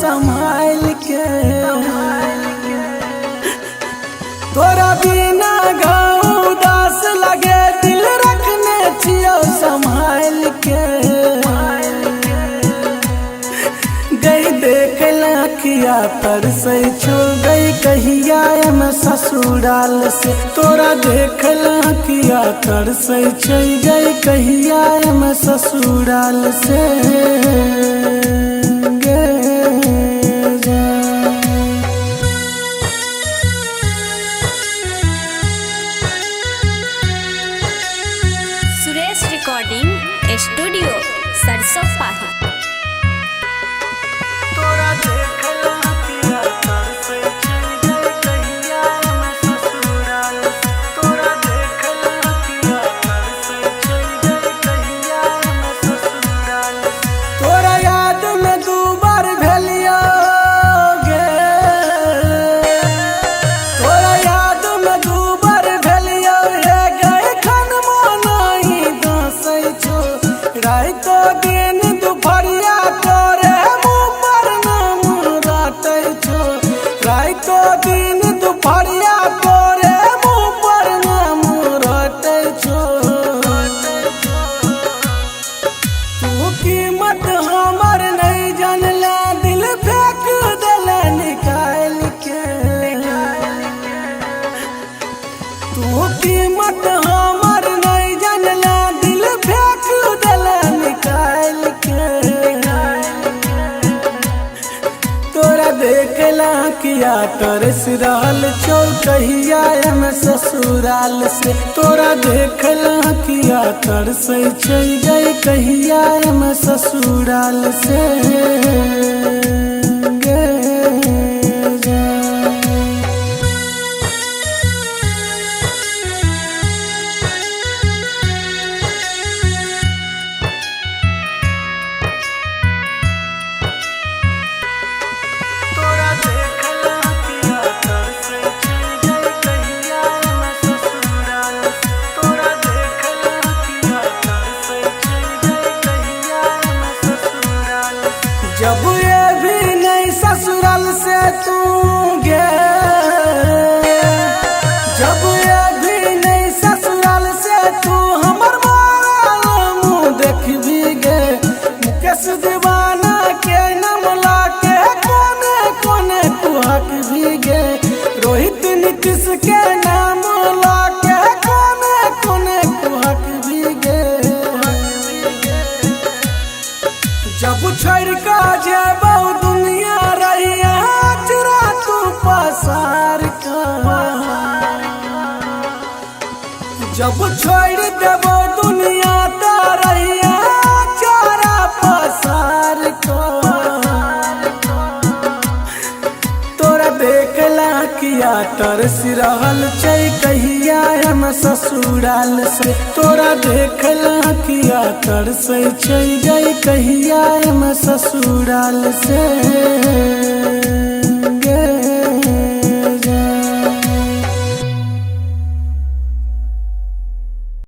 संभाल के। तोरा बिना गाँव उदास लगे, दिल रखने छियो संभाल के। गई देख लखिया तरसै छो, गई कहिया में ससुराल से। तोरा देख लखिया तरसै छै, गई कहिया में ससुराल से। सुरेश रिकॉर्डिंग स्टूडियो सरसों पाही। तोरा देख लखिया तरसै छै, गई कहिया में ससुराल से। तोरा देख लखिया तरसै छै, गई कहिया में ससुराल से। तोरा याद में दू बार भेलियो गे, तोरा याद में दू बार भेलियो हे। गई खन मोनाही दसै छो, रातो दिन दुपहरिया तोरे मुँह पर नाम रटै छो। रातो दिन दुपहरिया तोरे मुँह पर नाम रटै छो। तू कीमत हमर नहीं जानला, दिल फेंक देले निकाल के। तू कीमत हमर नहीं जानला, दिल फेंक देले निकाल के। तोरा देखला किया तरस रहल छौ, कहिया में ससुराल से। तोरा देखला किया तरसै छै, गई कहिया में ससुराल से। तोरा देखला किया तरसै छै, गई कहिया में ससुराल से। तोरा देखला किया तरसै छै, गई कहिया में ससुराल से। जब ये भी नहीं ससुराल से तू गे, जब ये भी नहीं ससुराल से तू हमर मारा मुँह देखबी गे। मुकेश दीवाना के नाम लाके कोने कोने कुहक भी गे। रोहित नीतीश के नाम लाके कोने कोने कुहक भी गे। जब छोड़ का जेबौ दुनिया रहिया, चुरा तू पसार का। जब छोड़ देबो दुनिया तो रहिया, चोरा पसार का। तोरा देखला किया तरस रहल छै, कहिया में ससुराल से। तोरा देखला किया तरसै छै, गई कहिया में ससुराल से।